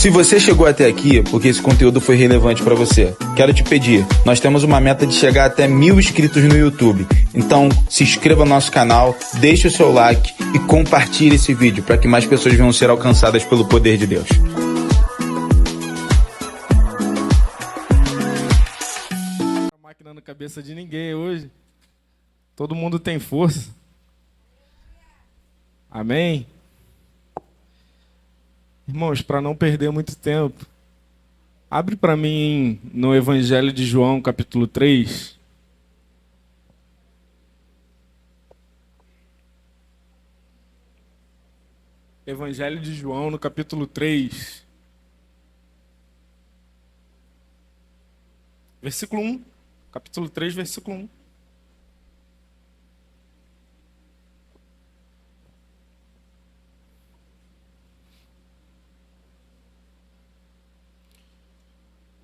Se você chegou até aqui porque esse conteúdo foi relevante para você, quero te pedir, nós temos uma meta de chegar até 1000 inscritos no YouTube. Então, se inscreva no nosso canal, deixe o seu like e compartilhe esse vídeo para que mais pessoas venham ser alcançadas pelo poder de Deus. A máquina na cabeça de ninguém hoje. Todo mundo tem força. Amém? Irmãos, para não perder muito tempo, abre para mim no Evangelho de João, capítulo 3. Evangelho de João, no capítulo 3. Versículo 1. Capítulo 3, versículo 1.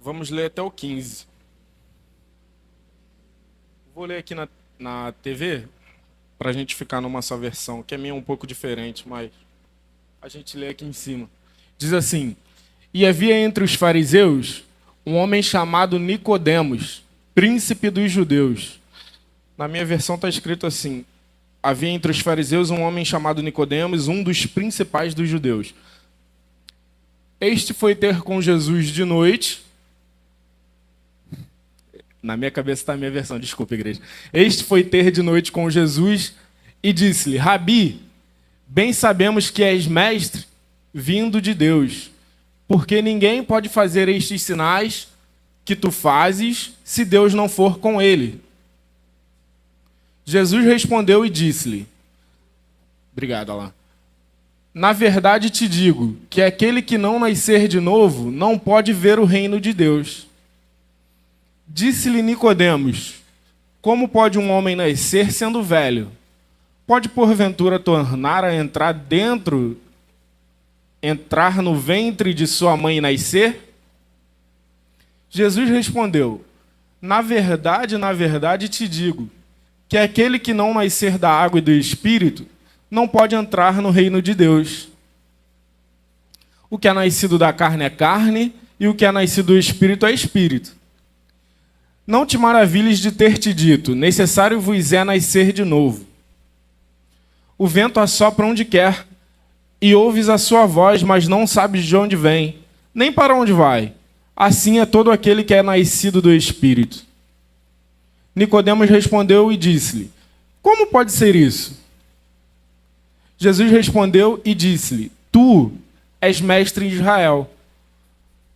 Vamos ler até o 15. Vou ler aqui na TV, para a gente ficar numa só versão, que a minha é um pouco diferente, mas a gente lê aqui em cima. Diz assim: E havia entre os fariseus um homem chamado Nicodemos, príncipe dos judeus. Na minha versão está escrito assim: havia entre os fariseus um homem chamado Nicodemos, um dos principais dos judeus. Este foi ter com Jesus de noite. Na minha cabeça está a minha versão, desculpa, igreja. Este foi ter de noite com Jesus e disse-lhe: Rabi, bem sabemos que és mestre vindo de Deus, porque ninguém pode fazer estes sinais que tu fazes se Deus não for com ele. Jesus respondeu e disse-lhe: Obrigado, Alain. Na verdade te digo que aquele que não nascer de novo não pode ver o reino de Deus. Disse-lhe Nicodemos: Como pode um homem nascer sendo velho? Pode porventura tornar a entrar no ventre de sua mãe e nascer? Jesus respondeu: na verdade te digo, que aquele que não nascer da água e do Espírito não pode entrar no reino de Deus. O que é nascido da carne é carne, e o que é nascido do Espírito é Espírito. Não te maravilhes de ter te dito: necessário vos é nascer de novo. O vento assopra onde quer, e ouves a sua voz, mas não sabes de onde vem, nem para onde vai. Assim é todo aquele que é nascido do Espírito. Nicodemos respondeu e disse-lhe: Como pode ser isso? Jesus respondeu e disse-lhe: Tu és mestre em Israel,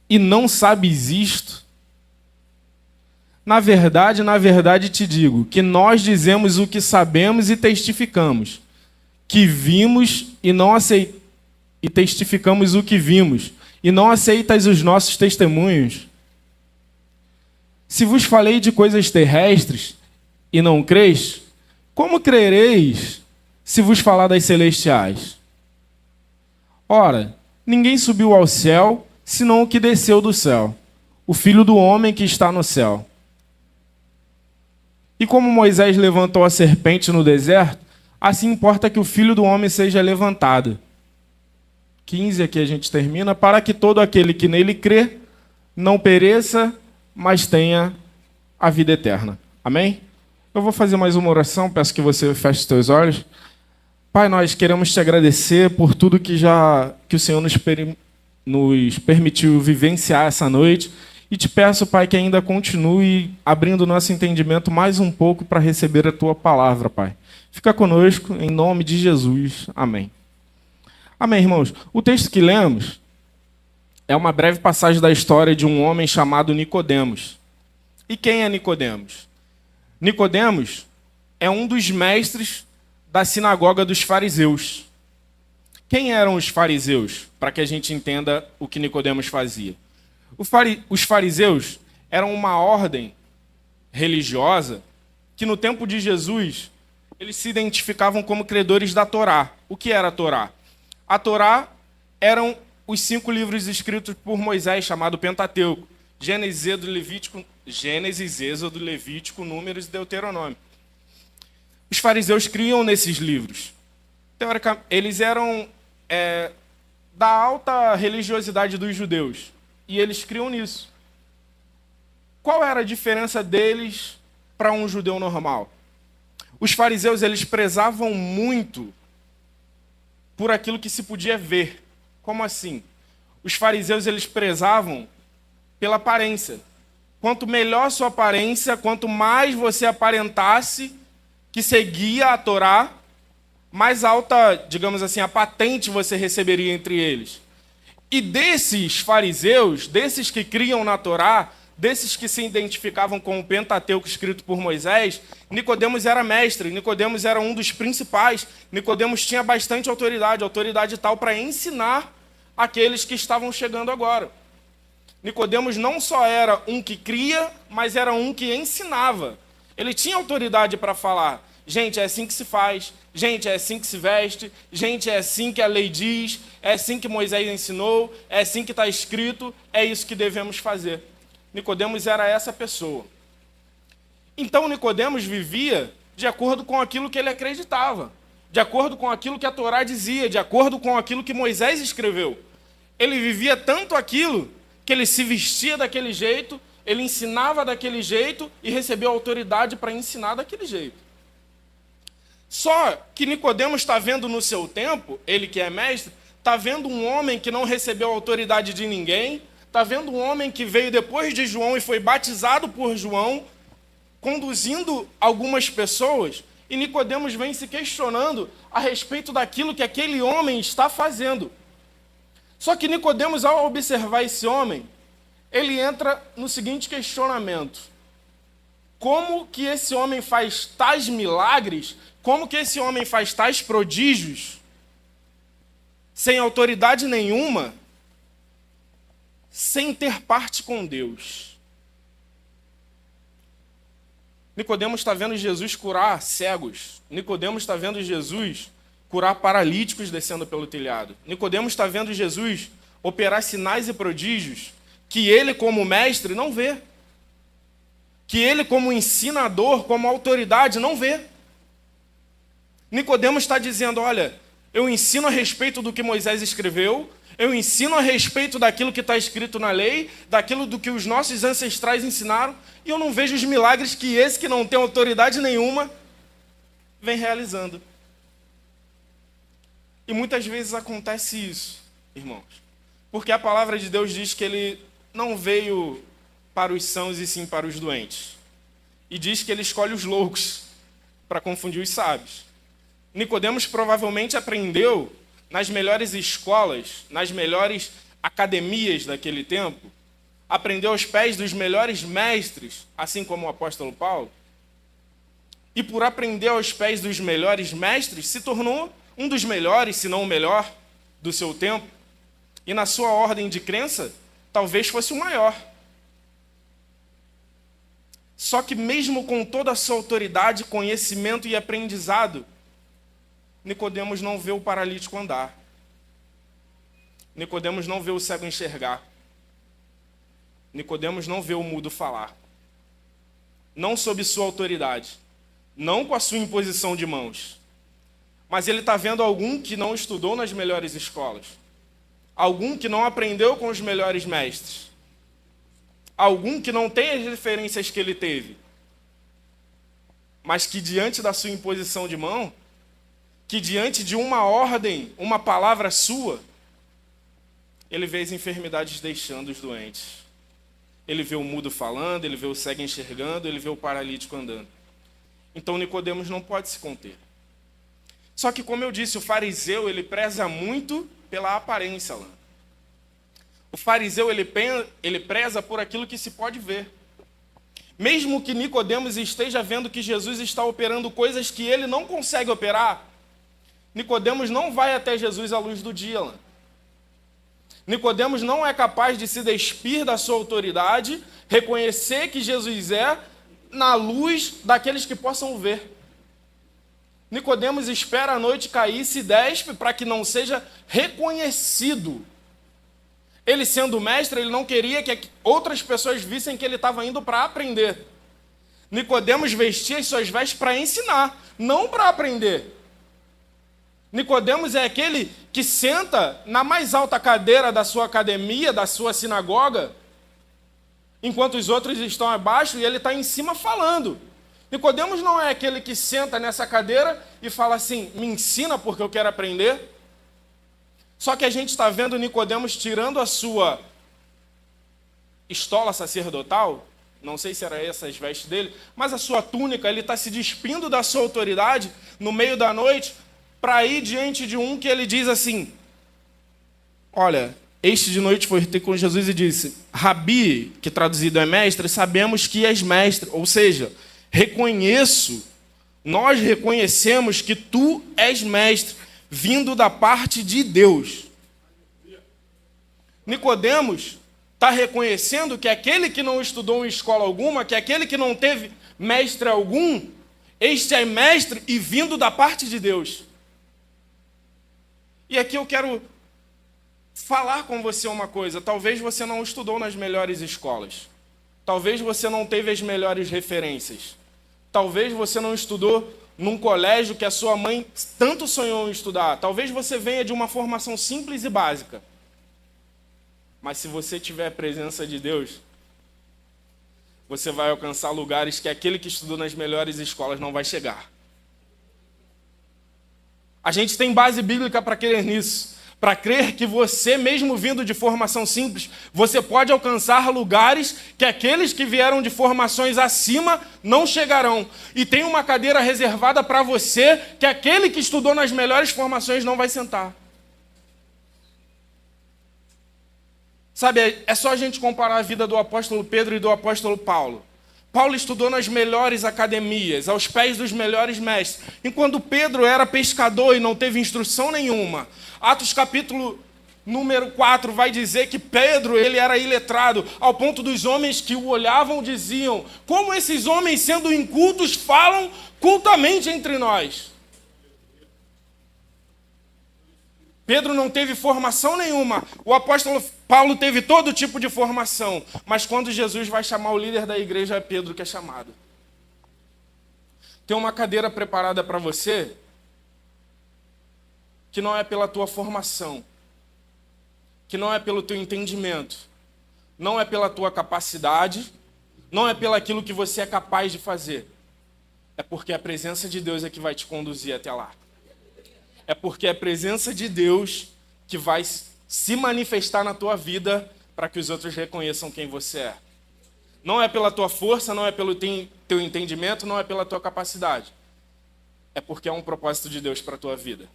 e não sabes isto? Na verdade te digo, que nós dizemos o que sabemos e testificamos, que vimos e testificamos o que vimos, e não aceitas os nossos testemunhos. Se vos falei de coisas terrestres e não creis, como crereis se vos falar das celestiais? Ora, ninguém subiu ao céu, senão o que desceu do céu, o Filho do homem que está no céu. E como Moisés levantou a serpente no deserto, assim importa que o Filho do homem seja levantado. 15, aqui a gente termina. Para que todo aquele que nele crê não pereça, mas tenha a vida eterna. Amém? Eu vou fazer mais uma oração, peço que você feche os teus olhos. Pai, nós queremos te agradecer por tudo que o Senhor nos permitiu vivenciar essa noite. E te peço, Pai, que ainda continue abrindo o nosso entendimento mais um pouco para receber a Tua palavra, Pai. Fica conosco, em nome de Jesus. Amém. Amém, irmãos. O texto que lemos é uma breve passagem da história de um homem chamado Nicodemos. E quem é Nicodemos? Nicodemos é um dos mestres da sinagoga dos fariseus. Quem eram os fariseus? Para que a gente entenda o que Nicodemos fazia. Os fariseus eram uma ordem religiosa que no tempo de Jesus eles se identificavam como credores da Torá. O que era a Torá? A Torá eram os 5 livros escritos por Moisés, chamado Pentateuco: Gênesis, Êxodo, Levítico, Números e Deuteronômio. Os fariseus criam nesses livros. Teoricamente, eles eram da alta religiosidade dos judeus. E eles criam nisso. Qual era a diferença deles para um judeu normal? Os fariseus, eles prezavam muito por aquilo que se podia ver. Como assim? Os fariseus, eles prezavam pela aparência. Quanto melhor sua aparência, quanto mais você aparentasse que seguia a Torá, mais alta, digamos assim, a patente você receberia entre eles. E desses fariseus, desses que criam na Torá, desses que se identificavam com o Pentateuco escrito por Moisés, Nicodemos era mestre, Nicodemos era um dos principais, Nicodemos tinha bastante autoridade tal para ensinar aqueles que estavam chegando agora. Nicodemos não só era um que cria, mas era um que ensinava. Ele tinha autoridade para falar, gente, é assim que se faz, gente, é assim que se veste, gente, é assim que a lei diz, é assim que Moisés ensinou, é assim que está escrito, é isso que devemos fazer. Nicodemos era essa pessoa. Então Nicodemos vivia de acordo com aquilo que ele acreditava, de acordo com aquilo que a Torá dizia, de acordo com aquilo que Moisés escreveu. Ele vivia tanto aquilo que ele se vestia daquele jeito, ele ensinava daquele jeito e recebeu autoridade para ensinar daquele jeito. Só que Nicodemos está vendo no seu tempo, ele que é mestre, está vendo um homem que não recebeu autoridade de ninguém, está vendo um homem que veio depois de João e foi batizado por João, conduzindo algumas pessoas, e Nicodemos vem se questionando a respeito daquilo que aquele homem está fazendo. Só que Nicodemos, ao observar esse homem, ele entra no seguinte questionamento: como que esse homem faz tais milagres, como que esse homem faz tais prodígios, sem autoridade nenhuma, sem ter parte com Deus? Nicodemos está vendo Jesus curar cegos. Nicodemos está vendo Jesus curar paralíticos descendo pelo telhado. Nicodemos está vendo Jesus operar sinais e prodígios que ele, como mestre, não vê. Que ele, como ensinador, como autoridade, não vê. Nicodemos está dizendo, olha, eu ensino a respeito do que Moisés escreveu, eu ensino a respeito daquilo que está escrito na lei, daquilo do que os nossos ancestrais ensinaram, e eu não vejo os milagres que esse, que não tem autoridade nenhuma, vem realizando. E muitas vezes acontece isso, irmãos, porque a palavra de Deus diz que ele não veio para os sãos e sim para os doentes. E diz que ele escolhe os loucos para confundir os sábios. Nicodemos provavelmente aprendeu nas melhores escolas, nas melhores academias daquele tempo, aprendeu aos pés dos melhores mestres, assim como o apóstolo Paulo, e por aprender aos pés dos melhores mestres, se tornou um dos melhores, se não o melhor, do seu tempo, e na sua ordem de crença, talvez fosse o maior. Só que mesmo com toda a sua autoridade, conhecimento e aprendizado, Nicodemos não vê o paralítico andar. Nicodemos não vê o cego enxergar. Nicodemos não vê o mudo falar. Não sob sua autoridade. Não com a sua imposição de mãos. Mas ele está vendo algum que não estudou nas melhores escolas. Algum que não aprendeu com os melhores mestres. Algum que não tem as referências que ele teve. Mas que diante da sua imposição de mão, que diante de uma ordem, uma palavra sua, ele vê as enfermidades deixando os doentes. Ele vê o mudo falando, ele vê o cego enxergando, ele vê o paralítico andando. Então Nicodemos não pode se conter. Só que, como eu disse, o fariseu, ele preza muito pela aparência lá. O fariseu, ele preza por aquilo que se pode ver. Mesmo que Nicodemos esteja vendo que Jesus está operando coisas que ele não consegue operar, Nicodemos não vai até Jesus à luz do dia lá. Nicodemos não é capaz de se despir da sua autoridade, reconhecer que Jesus é na luz daqueles que possam ver. Nicodemos espera a noite cair e se despe para que não seja reconhecido. Ele, sendo mestre, ele não queria que outras pessoas vissem que ele estava indo para aprender. Nicodemos vestia as suas vestes para ensinar, não para aprender. Nicodemos é aquele que senta na mais alta cadeira da sua academia, da sua sinagoga, enquanto os outros estão abaixo e ele está em cima falando. Nicodemos não é aquele que senta nessa cadeira e fala assim, me ensina porque eu quero aprender. Só que a gente está vendo Nicodemos tirando a sua estola sacerdotal, não sei se era essas vestes dele, mas a sua túnica, ele está se despindo da sua autoridade no meio da noite para ir diante de um que ele diz assim, olha, este de noite foi ter com Jesus e disse, Rabi, que traduzido é mestre, sabemos que és mestre, ou seja, nós reconhecemos que tu és mestre, vindo da parte de Deus. Nicodemos está reconhecendo que aquele que não estudou em escola alguma, que aquele que não teve mestre algum, este é mestre e vindo da parte de Deus. E aqui eu quero falar com você uma coisa. Talvez você não estudou nas melhores escolas. Talvez você não teve as melhores referências. Talvez você não estudou num colégio que a sua mãe tanto sonhou em estudar. Talvez você venha de uma formação simples e básica. Mas se você tiver a presença de Deus, você vai alcançar lugares que aquele que estudou nas melhores escolas não vai chegar. A gente tem base bíblica para crer nisso. Para crer que você, mesmo vindo de formação simples, você pode alcançar lugares que aqueles que vieram de formações acima não chegarão. E tem uma cadeira reservada para você que aquele que estudou nas melhores formações não vai sentar. Sabe, é só a gente comparar a vida do apóstolo Pedro e do apóstolo Paulo. Paulo estudou nas melhores academias, aos pés dos melhores mestres. Enquanto Pedro era pescador e não teve instrução nenhuma. Atos capítulo número 4 vai dizer que Pedro ele era iletrado, ao ponto dos homens que o olhavam diziam, como esses homens sendo incultos falam cultamente entre nós. Pedro não teve formação nenhuma. O apóstolo Paulo teve todo tipo de formação. Mas quando Jesus vai chamar o líder da igreja, é Pedro que é chamado. Tem uma cadeira preparada para você que não é pela tua formação, que não é pelo teu entendimento, não é pela tua capacidade, não é pelo aquilo que você é capaz de fazer. É porque a presença de Deus é que vai te conduzir até lá. É porque é a presença de Deus que vai se manifestar na tua vida para que os outros reconheçam quem você é. Não é pela tua força, não é pelo teu entendimento, não é pela tua capacidade. É porque é um propósito de Deus para a tua vida.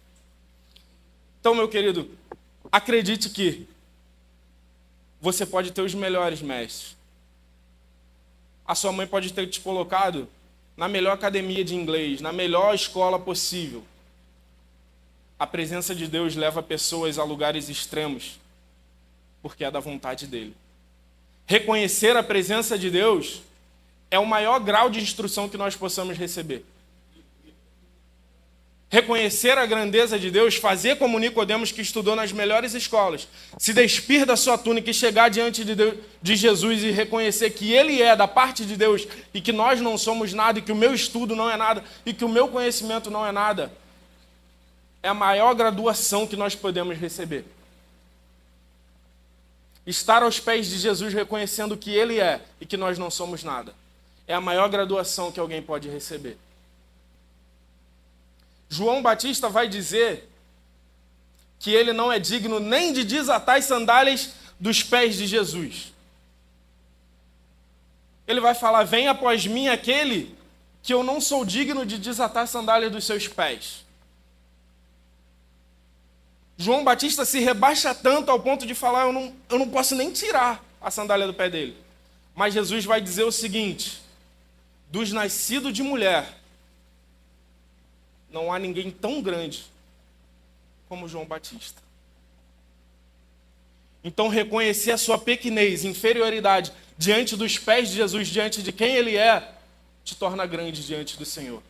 Então, meu querido, acredite que você pode ter os melhores mestres. A sua mãe pode ter te colocado na melhor academia de inglês, na melhor escola possível. A presença de Deus leva pessoas a lugares extremos, porque é da vontade dele. Reconhecer a presença de Deus é o maior grau de instrução que nós possamos receber. Reconhecer a grandeza de Deus, fazer como Nicodemos, que estudou nas melhores escolas, se despir da sua túnica e chegar diante de Jesus e reconhecer que Ele é da parte de Deus e que nós não somos nada, e que o meu estudo não é nada, e que o meu conhecimento não é nada, é a maior graduação que nós podemos receber. Estar aos pés de Jesus reconhecendo que Ele é e que nós não somos nada. É a maior graduação que alguém pode receber. João Batista vai dizer que ele não é digno nem de desatar as sandálias dos pés de Jesus. Ele vai falar, vem após mim aquele que eu não sou digno de desatar as sandálias dos seus pés. João Batista se rebaixa tanto ao ponto de falar, eu não posso nem tirar a sandália do pé dele. Mas Jesus vai dizer o seguinte, dos nascidos de mulher, não há ninguém tão grande como João Batista. Então, reconhecer a sua pequenez, inferioridade, diante dos pés de Jesus, diante de quem Ele é, te torna grande diante do Senhor.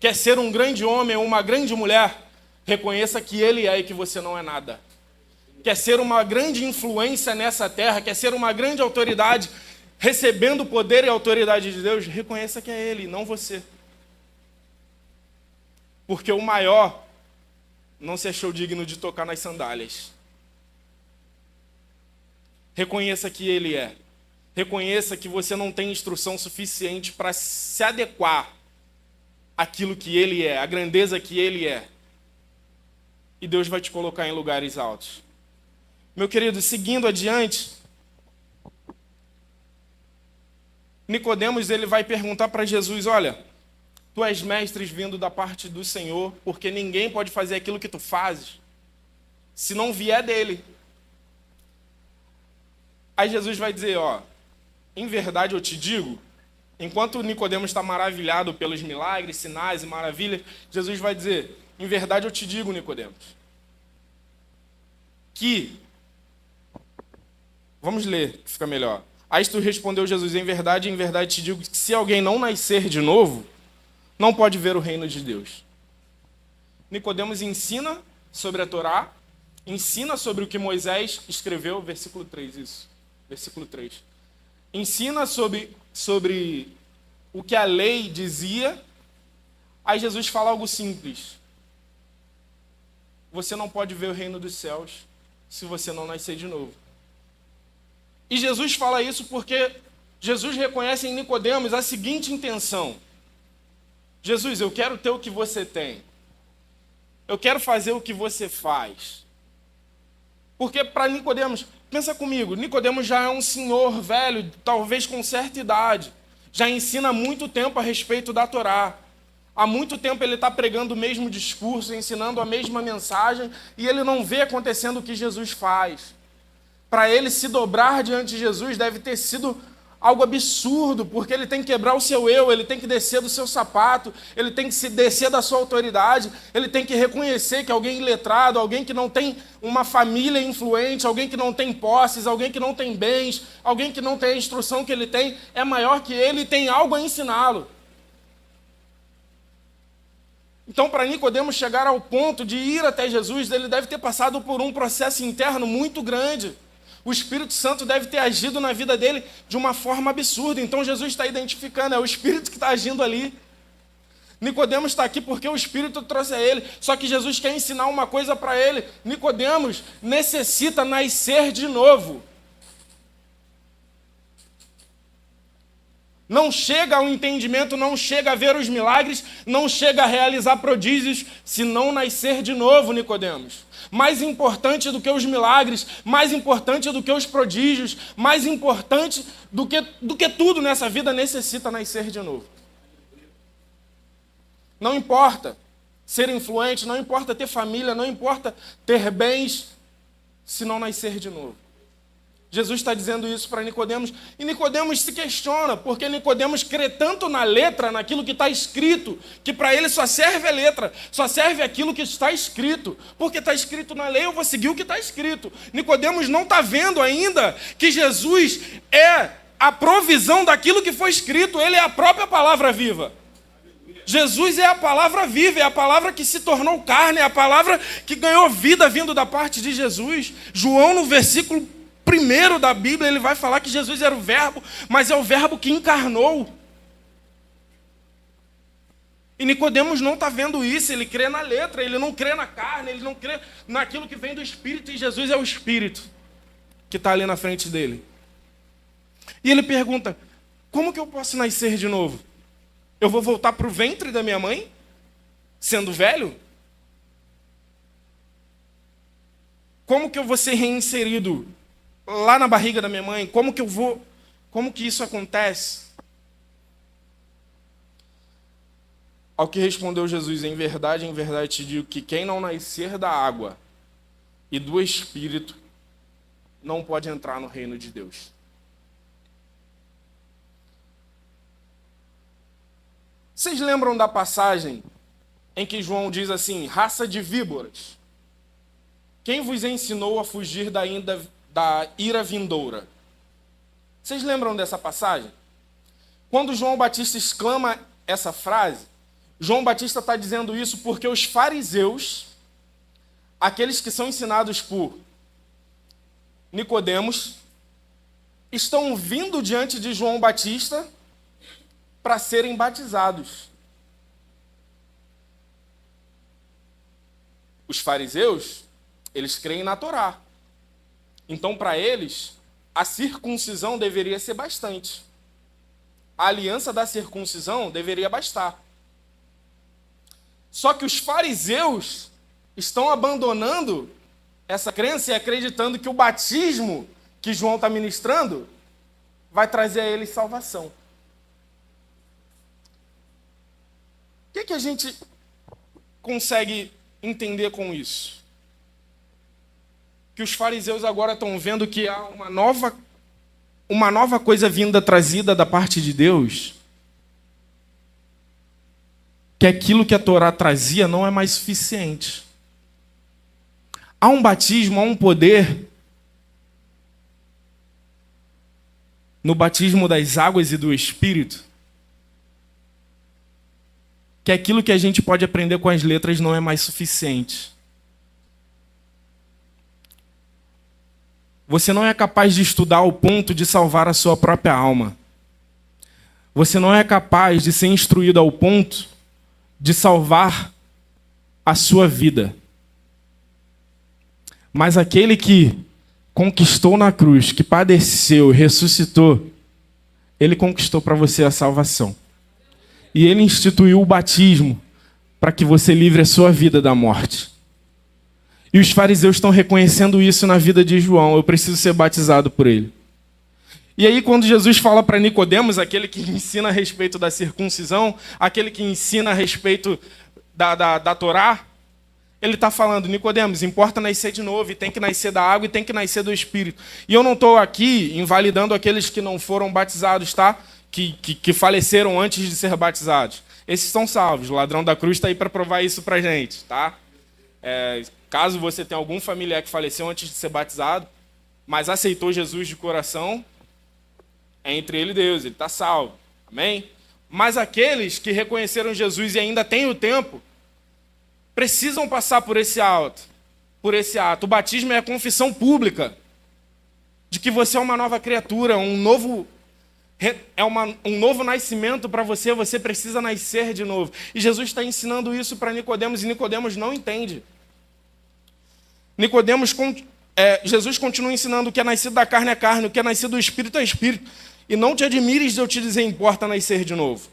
Quer ser um grande homem ou uma grande mulher? Reconheça que Ele é e que você não é nada. Quer ser uma grande influência nessa terra? Quer ser uma grande autoridade, recebendo o poder e a autoridade de Deus? Reconheça que é Ele, não você. Porque o maior não se achou digno de tocar nas sandálias. Reconheça que Ele é. Reconheça que você não tem instrução suficiente para se adequar àquilo que Ele é, à grandeza que Ele é. E Deus vai te colocar em lugares altos. Meu querido, seguindo adiante, Nicodemos ele vai perguntar para Jesus, olha, tu és mestre vindo da parte do Senhor, porque ninguém pode fazer aquilo que tu fazes, se não vier dele. Aí Jesus vai dizer, ó, em verdade eu te digo, enquanto Nicodemos está maravilhado pelos milagres, sinais e maravilhas, Jesus vai dizer, em verdade eu te digo, Nicodemos, que, vamos ler, que fica melhor. Aí tu respondeu Jesus, em verdade te digo que se alguém não nascer de novo, não pode ver o reino de Deus. Nicodemos ensina sobre a Torá, ensina sobre o que Moisés escreveu, versículo 3, isso, versículo 3. Ensina sobre o que a lei dizia, aí Jesus fala algo simples. Você não pode ver o reino dos céus se você não nascer de novo. E Jesus fala isso porque Jesus reconhece em Nicodemos a seguinte intenção. Jesus, eu quero ter o que você tem. Eu quero fazer o que você faz. Porque para Nicodemos, pensa comigo, Nicodemos já é um senhor velho, talvez com certa idade. Já ensina há muito tempo a respeito da Torá. Há muito tempo ele está pregando o mesmo discurso, ensinando a mesma mensagem, e ele não vê acontecendo o que Jesus faz. Para ele se dobrar diante de Jesus deve ter sido algo absurdo, porque ele tem que quebrar o seu eu, ele tem que descer do seu sapato, ele tem que se descer da sua autoridade, ele tem que reconhecer que alguém iletrado, alguém que não tem uma família influente, alguém que não tem posses, alguém que não tem bens, alguém que não tem a instrução que ele tem, é maior que ele e tem algo a ensiná-lo. Então, para Nicodemos chegar ao ponto de ir até Jesus, ele deve ter passado por um processo interno muito grande. O Espírito Santo deve ter agido na vida dele de uma forma absurda. Então Jesus está identificando, é o Espírito que está agindo ali. Nicodemos está aqui porque o Espírito trouxe a ele. Só que Jesus quer ensinar uma coisa para ele. Nicodemos necessita nascer de novo. Não chega ao entendimento, não chega a ver os milagres, não chega a realizar prodígios, se não nascer de novo, Nicodemos. Mais importante do que os milagres, mais importante do que os prodígios, mais importante do que tudo nessa vida, necessita nascer de novo. Não importa ser influente, não importa ter família, não importa ter bens, se não nascer de novo. Jesus está dizendo isso para Nicodemos, e Nicodemos se questiona, porque Nicodemos crê tanto na letra, naquilo que está escrito, que para ele só serve a letra, só serve aquilo que está escrito, porque está escrito na lei, eu vou seguir o que está escrito. Nicodemos não está vendo ainda que Jesus é a provisão daquilo que foi escrito, ele é a própria palavra viva. Jesus é a palavra viva, é a palavra que se tornou carne, é a palavra que ganhou vida vindo da parte de Jesus. João, no versículo 1 da Bíblia, ele vai falar que Jesus era o verbo, mas é o verbo que encarnou. E Nicodemos não está vendo isso, ele crê na letra, ele não crê na carne, ele não crê naquilo que vem do Espírito, e Jesus é o Espírito que está ali na frente dele. E ele pergunta, como que eu posso nascer de novo? Eu vou voltar para o ventre da minha mãe, sendo velho? Como que eu vou ser reinserido lá na barriga da minha mãe? Como que isso acontece? Ao que respondeu Jesus, em verdade te digo que quem não nascer da água e do Espírito não pode entrar no reino de Deus. Vocês lembram da passagem em que João diz assim, raça de víboras, quem vos ensinou a fugir da ira vindoura? Vocês lembram dessa passagem? Quando João Batista exclama essa frase, João Batista está dizendo isso porque os fariseus, aqueles que são ensinados por Nicodemos, estão vindo diante de João Batista para serem batizados. os fariseus, eles creem na Torá. Então, para eles, a circuncisão deveria ser bastante. A aliança da circuncisão deveria bastar. Só que os fariseus estão abandonando essa crença e acreditando que o batismo que João está ministrando vai trazer a eles salvação. O que a gente consegue entender com isso? Que os fariseus agora estão vendo que há uma nova coisa vinda trazida da parte de Deus, que aquilo que a Torá trazia não é mais suficiente. Há um batismo, há um poder no batismo das águas e do Espírito, que aquilo que a gente pode aprender com as letras não é mais suficiente. Você não é capaz de estudar ao ponto de salvar a sua própria alma. Você não é capaz de ser instruído ao ponto de salvar a sua vida. Mas aquele que conquistou na cruz, que padeceu, ressuscitou, ele conquistou para você a salvação. E ele instituiu o batismo para que você livre a sua vida da morte. E os fariseus estão reconhecendo isso na vida de João. Eu preciso ser batizado por ele. E aí, quando Jesus fala para Nicodemos, aquele que ensina a respeito da circuncisão, aquele que ensina a respeito da Torá, ele está falando: Nicodemos, importa nascer de novo, e tem que nascer da água e tem que nascer do Espírito. E eu não estou aqui invalidando aqueles que não foram batizados, tá? Que faleceram antes de ser batizados. Esses são salvos. O ladrão da cruz está aí para provar isso para a gente, tá? Caso você tenha algum familiar que faleceu antes de ser batizado, mas aceitou Jesus de coração, é entre ele e Deus, ele está salvo. Amém? Mas aqueles que reconheceram Jesus e ainda têm o tempo, precisam passar por esse ato. O batismo é a confissão pública de que você é uma nova criatura, um novo nascimento para você. Você precisa nascer de novo. E Jesus está ensinando isso para Nicodemos, e Nicodemos não entende. Jesus continua ensinando: o que é nascido da carne é carne, o que é nascido do Espírito é Espírito. E não te admires de eu te dizer, importa nascer de novo.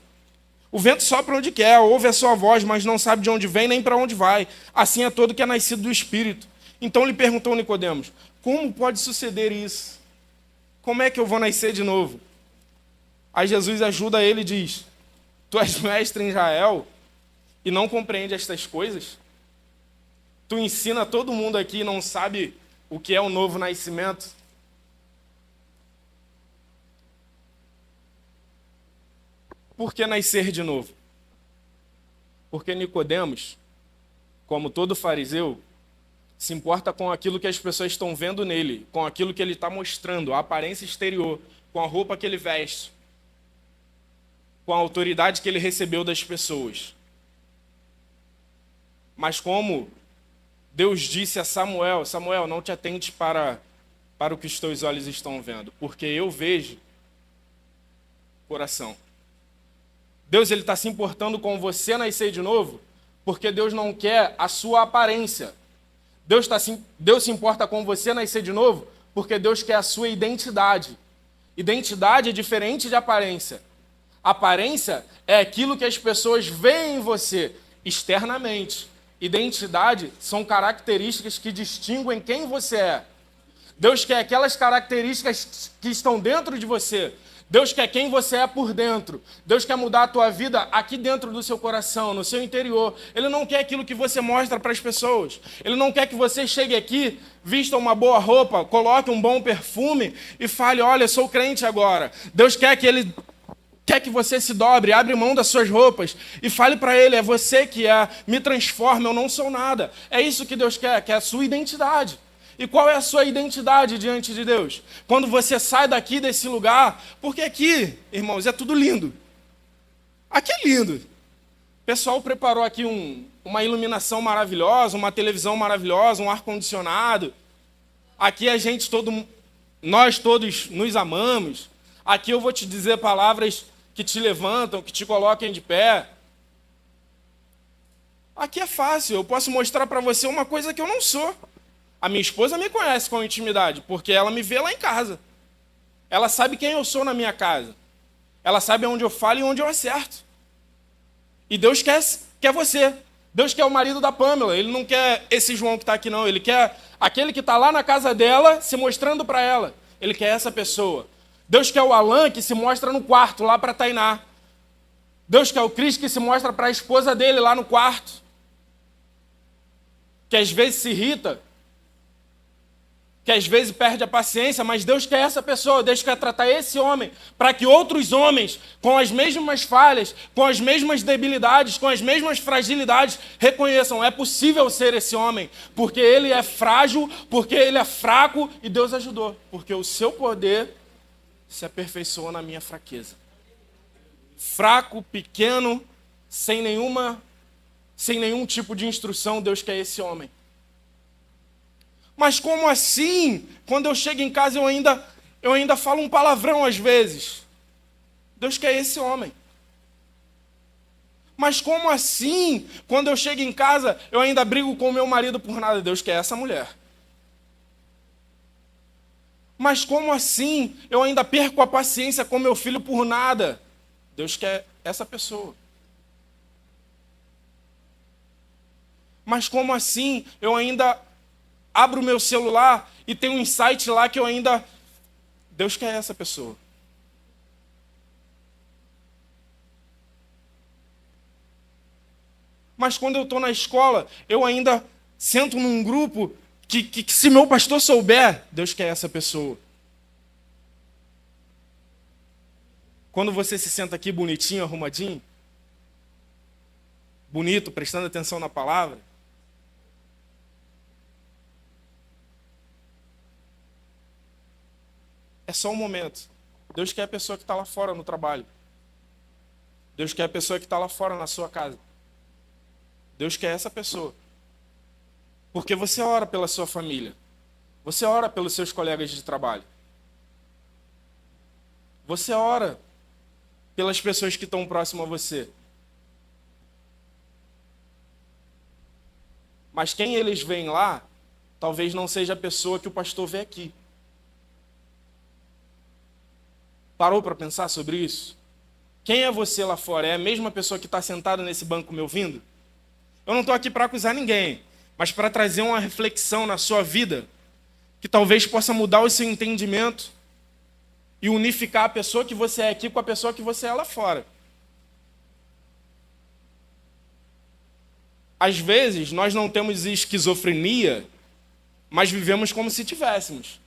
O vento sopra onde quer, ouve a sua voz, mas não sabe de onde vem nem para onde vai. Assim é todo que é nascido do Espírito. Então lhe perguntou Nicodemos: como pode suceder isso? Como é que eu vou nascer de novo? Aí Jesus ajuda ele e diz: tu és mestre em Israel e não compreende estas coisas? Tu ensina todo mundo aqui e não sabe o que é o novo nascimento? Por que nascer de novo? Porque Nicodemos, como todo fariseu, se importa com aquilo que as pessoas estão vendo nele, com aquilo que ele está mostrando, a aparência exterior, com a roupa que ele veste, com a autoridade que ele recebeu das pessoas. Mas como Deus disse a Samuel: Samuel, não te atentes para o que os teus olhos estão vendo, porque eu vejo o coração. Deus está se importando com você nascer de novo, porque Deus não quer a sua aparência. Deus se importa com você nascer de novo, porque Deus quer a sua identidade. Identidade é diferente de aparência. Aparência é aquilo que as pessoas veem em você externamente. Identidade são características que distinguem quem você é. Deus quer aquelas características que estão dentro de você. Deus quer quem você é por dentro. Deus quer mudar a tua vida aqui dentro do seu coração, no seu interior. Ele não quer aquilo que você mostra para as pessoas. Ele não quer que você chegue aqui, vista uma boa roupa, coloque um bom perfume e fale: olha, eu sou crente agora. Deus quer que você se dobre, abre mão das suas roupas e fale para ele: é você que me transforma, eu não sou nada. É isso que Deus quer a sua identidade. E qual é a sua identidade diante de Deus? Quando você sai daqui desse lugar, porque aqui, irmãos, é tudo lindo. Aqui é lindo. O pessoal preparou aqui uma iluminação maravilhosa, uma televisão maravilhosa, um ar-condicionado. Aqui nós todos nos amamos. Aqui eu vou te dizer palavras que te levantam, que te coloquem de pé. Aqui é fácil, eu posso mostrar para você uma coisa que eu não sou. A minha esposa me conhece com intimidade, porque ela me vê lá em casa. Ela sabe quem eu sou na minha casa. Ela sabe onde eu falo e onde eu acerto. E Deus quer você. Deus quer o marido da Pamela. Ele não quer esse João que está aqui, não. Ele quer aquele que está lá na casa dela, se mostrando para ela. Ele quer essa pessoa. Deus quer o Alan que se mostra no quarto, lá para Tainá. Deus quer o Cris que se mostra para a esposa dele lá no quarto. Que às vezes se irrita. Que às vezes perde a paciência, mas Deus quer essa pessoa, Deus quer tratar esse homem, para que outros homens, com as mesmas falhas, com as mesmas debilidades, com as mesmas fragilidades, reconheçam, é possível ser esse homem, porque ele é frágil, porque ele é fraco, e Deus ajudou, porque o seu poder se aperfeiçoou na minha fraqueza. Fraco, pequeno, sem nenhum tipo de instrução, Deus quer esse homem. Mas como assim? Quando eu chego em casa eu ainda falo um palavrão às vezes. Deus quer esse homem. Mas como assim? Quando eu chego em casa eu ainda brigo com o meu marido por nada. Deus quer essa mulher. Mas como assim? Eu ainda perco a paciência com meu filho por nada. Deus quer essa pessoa. Mas como assim? Eu ainda abro o meu celular e tem um insight lá que eu ainda... Deus quer essa pessoa. Mas quando eu estou na escola, eu ainda sento num grupo que se meu pastor souber, Deus quer essa pessoa. Quando você se senta aqui bonitinho, arrumadinho, bonito, prestando atenção na palavra, é só um momento. Deus quer a pessoa que está lá fora no trabalho. Deus quer a pessoa que está lá fora na sua casa. Deus quer essa pessoa. Porque você ora pela sua família. Você ora pelos seus colegas de trabalho. Você ora pelas pessoas que estão próximas a você. Mas quem eles veem lá, talvez não seja a pessoa que o pastor vê aqui. Parou para pensar sobre isso? Quem é você lá fora? É a mesma pessoa que está sentada nesse banco me ouvindo? Eu não estou aqui para acusar ninguém, mas para trazer uma reflexão na sua vida, que talvez possa mudar o seu entendimento e unificar a pessoa que você é aqui com a pessoa que você é lá fora. Às vezes, nós não temos esquizofrenia, mas vivemos como se tivéssemos.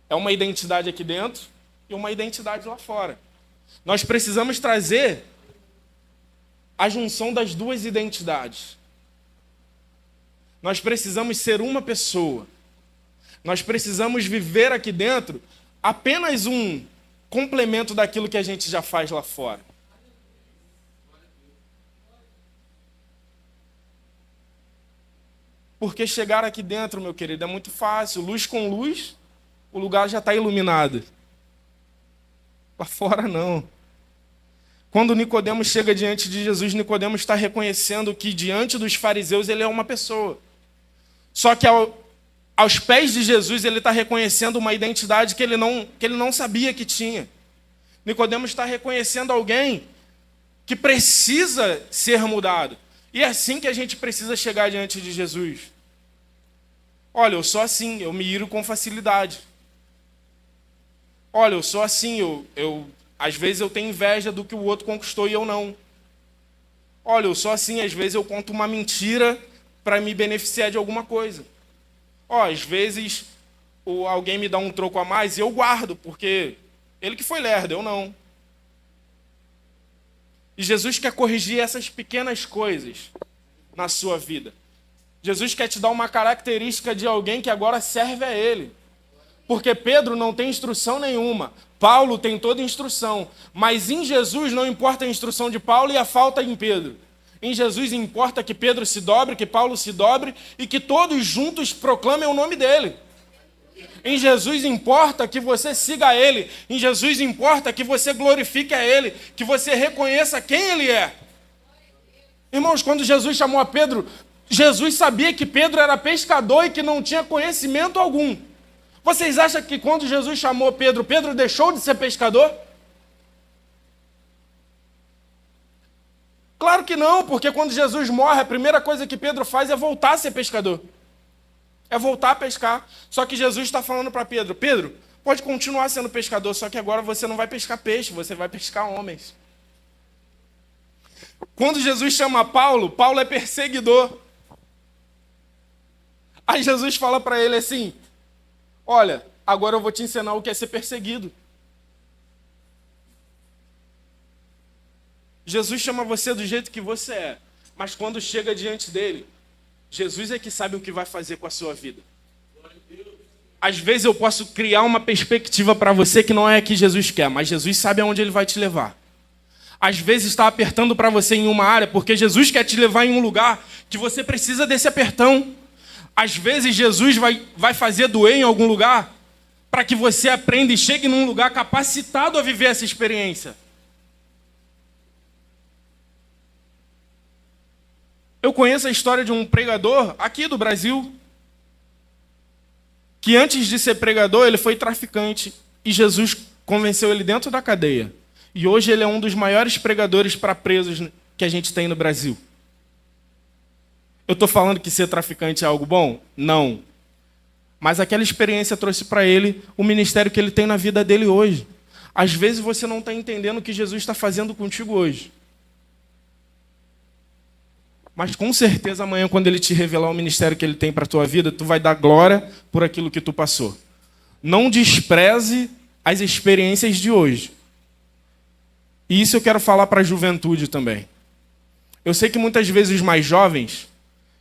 É uma identidade aqui dentro e uma identidade lá fora. Nós precisamos trazer a junção das duas identidades. Nós precisamos ser uma pessoa. Nós precisamos viver aqui dentro apenas um complemento daquilo que a gente já faz lá fora. Porque chegar aqui dentro, meu querido, é muito fácil. Luz com luz, o lugar já está iluminado. Lá fora não. Quando Nicodemos chega diante de Jesus, Nicodemos está reconhecendo que diante dos fariseus ele é uma pessoa. Só que aos pés de Jesus ele está reconhecendo uma identidade que ele não sabia que tinha. Nicodemos está reconhecendo alguém que precisa ser mudado. E é assim que a gente precisa chegar diante de Jesus. Olha, eu sou assim, eu me iro com facilidade. Olha, eu sou assim, às vezes eu tenho inveja do que o outro conquistou e eu não. Olha, eu sou assim, às vezes eu conto uma mentira para me beneficiar de alguma coisa. Às vezes alguém me dá um troco a mais e eu guardo, porque ele que foi lerdo, eu não. E Jesus quer corrigir essas pequenas coisas na sua vida. Jesus quer te dar uma característica de alguém que agora serve a Ele. Porque Pedro não tem instrução nenhuma. Paulo tem toda a instrução. Mas em Jesus não importa a instrução de Paulo e a falta em Pedro. Em Jesus importa que Pedro se dobre, que Paulo se dobre e que todos juntos proclamem o nome dele. Em Jesus importa que você siga a Ele. Em Jesus importa que você glorifique a Ele, que você reconheça quem Ele é. Irmãos, quando Jesus chamou a Pedro, Jesus sabia que Pedro era pescador e que não tinha conhecimento algum. Vocês acham que quando Jesus chamou Pedro, Pedro deixou de ser pescador? Claro que não, porque quando Jesus morre, a primeira coisa que Pedro faz é voltar a ser pescador. É voltar a pescar. Só que Jesus está falando para Pedro, Pedro, pode continuar sendo pescador, só que agora você não vai pescar peixe, você vai pescar homens. Quando Jesus chama Paulo, Paulo é perseguidor. Aí Jesus fala para ele assim, olha, agora eu vou te ensinar o que é ser perseguido. Jesus chama você do jeito que você é, mas quando chega diante dele, Jesus é que sabe o que vai fazer com a sua vida. Às vezes eu posso criar uma perspectiva para você que não é a que Jesus quer, mas Jesus sabe aonde ele vai te levar. Às vezes está apertando para você em uma área, porque Jesus quer te levar em um lugar que você precisa desse apertão. Às vezes Jesus vai fazer doer em algum lugar, para que você aprenda e chegue num lugar capacitado a viver essa experiência. Eu conheço a história de um pregador aqui do Brasil, que antes de ser pregador, ele foi traficante, e Jesus convenceu ele dentro da cadeia. E hoje ele é um dos maiores pregadores para presos que a gente tem no Brasil. Eu estou falando que ser traficante é algo bom? Não. Mas aquela experiência trouxe para ele o ministério que ele tem na vida dele hoje. Às vezes você não está entendendo o que Jesus está fazendo contigo hoje. Mas com certeza amanhã, quando ele te revelar o ministério que ele tem para a tua vida, tu vai dar glória por aquilo que tu passou. Não despreze as experiências de hoje. E isso eu quero falar para a juventude também. Eu sei que muitas vezes os mais jovens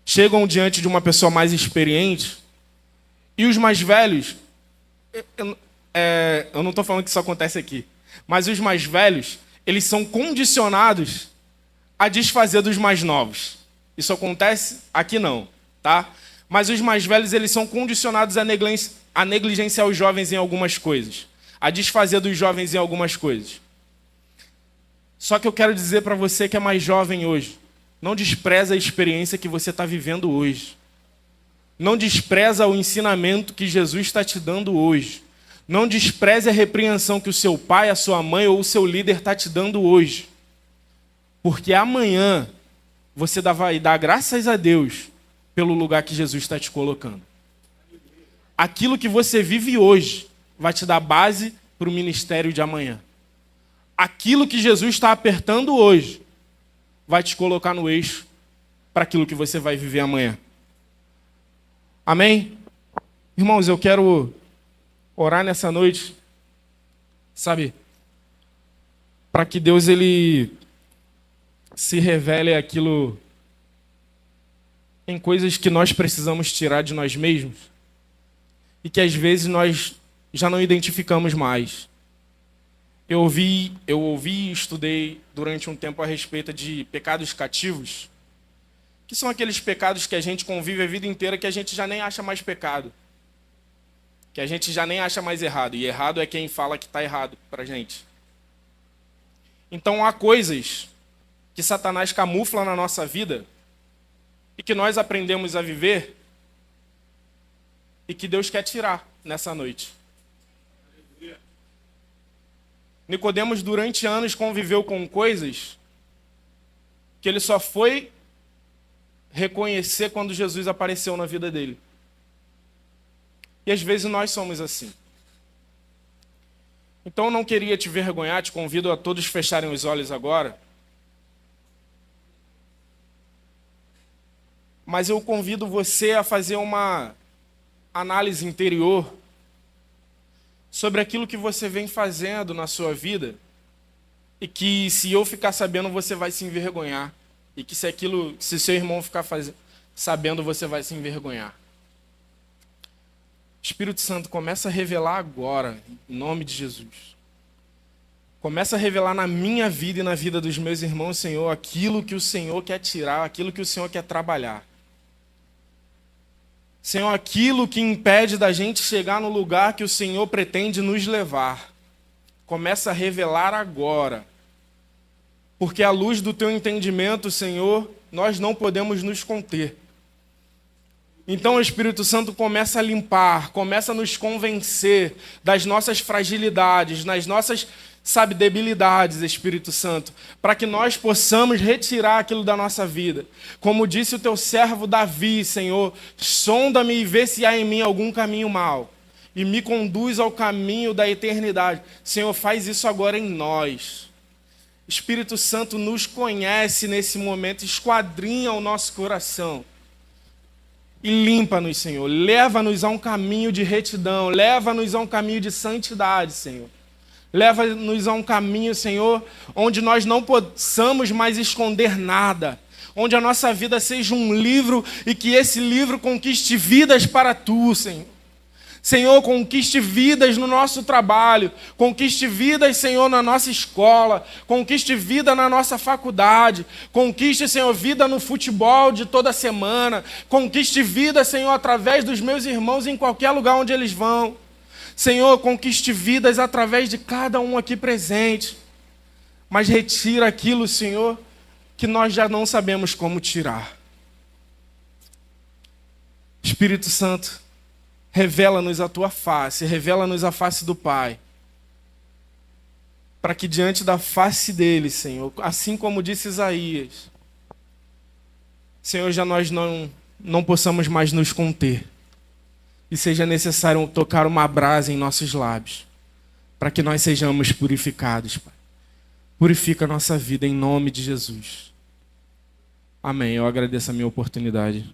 chegam diante de uma pessoa mais experiente e os mais velhos... Eu não estou falando que isso acontece aqui, mas os mais velhos, eles são condicionados a desfazer dos mais novos. Isso acontece? Aqui não, tá? Mas os mais velhos, eles são condicionados a negligenciar os jovens em algumas coisas, a desfazer dos jovens em algumas coisas. Só que eu quero dizer para você que é mais jovem hoje, não despreza a experiência que você está vivendo hoje. Não despreza o ensinamento que Jesus está te dando hoje. Não despreze a repreensão que o seu pai, a sua mãe ou o seu líder está te dando hoje. Porque amanhã você vai dar graças a Deus pelo lugar que Jesus está te colocando. Aquilo que você vive hoje vai te dar base para o ministério de amanhã. Aquilo que Jesus está apertando hoje vai te colocar no eixo para aquilo que você vai viver amanhã. Amém? Irmãos, eu quero orar nessa noite, sabe? Para que Deus, ele se revele aquilo em coisas que nós precisamos tirar de nós mesmos e que às vezes nós já não identificamos mais. Eu ouvi e estudei durante um tempo a respeito de pecados cativos, que são aqueles pecados que a gente convive a vida inteira que a gente já nem acha mais pecado, que a gente já nem acha mais errado, e errado é quem fala que está errado para a gente. Então há coisas que Satanás camufla na nossa vida e que nós aprendemos a viver e que Deus quer tirar nessa noite. Nicodemos, durante anos, conviveu com coisas que ele só foi reconhecer quando Jesus apareceu na vida dele. E às vezes nós somos assim. Então eu não queria te vergonhar, te convido a todos fecharem os olhos agora. Mas eu convido você a fazer uma análise interior sobre aquilo que você vem fazendo na sua vida e que, se eu ficar sabendo, você vai se envergonhar. E que se seu irmão ficar sabendo, você vai se envergonhar. Espírito Santo, começa a revelar agora, em nome de Jesus. Começa a revelar na minha vida e na vida dos meus irmãos, Senhor, aquilo que o Senhor quer tirar, aquilo que o Senhor quer trabalhar. Senhor, aquilo que impede da gente chegar no lugar que o Senhor pretende nos levar. Começa a revelar agora. Porque à luz do teu entendimento, Senhor, nós não podemos nos conter. Então o Espírito Santo começa a limpar, começa a nos convencer das nossas fragilidades, das nossas, debilidades, Espírito Santo, para que nós possamos retirar aquilo da nossa vida. Como disse o teu servo Davi, Senhor, sonda-me e vê se há em mim algum caminho mau, e me conduz ao caminho da eternidade. Senhor, faz isso agora em nós. Espírito Santo nos conhece nesse momento, esquadrinha o nosso coração. E limpa-nos, Senhor. Leva-nos a um caminho de retidão. Leva-nos a um caminho de santidade, Senhor. Leva-nos a um caminho, Senhor, onde nós não possamos mais esconder nada. Onde a nossa vida seja um livro e que esse livro conquiste vidas para Tu, Senhor. Senhor, conquiste vidas no nosso trabalho, conquiste vidas, Senhor, na nossa escola, conquiste vida na nossa faculdade, conquiste, Senhor, vida no futebol de toda semana, conquiste vida, Senhor, através dos meus irmãos em qualquer lugar onde eles vão. Senhor, conquiste vidas através de cada um aqui presente, mas retira aquilo, Senhor, que nós já não sabemos como tirar. Espírito Santo, revela-nos a Tua face, revela-nos a face do Pai, para que diante da face dele, Senhor, assim como disse Isaías, Senhor, já nós não possamos mais nos conter, e seja necessário tocar uma brasa em nossos lábios, para que nós sejamos purificados, Pai. Purifica a nossa vida em nome de Jesus. Amém. Eu agradeço a minha oportunidade.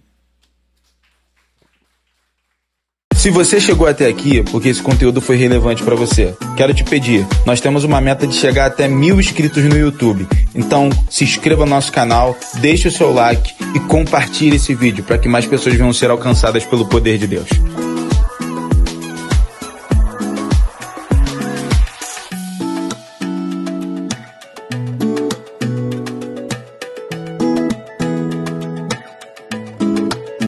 Se você chegou até aqui porque esse conteúdo foi relevante para você, quero te pedir, nós temos uma meta de chegar até 1000 inscritos no YouTube. Então, se inscreva no nosso canal, deixe o seu like e compartilhe esse vídeo para que mais pessoas venham ser alcançadas pelo poder de Deus.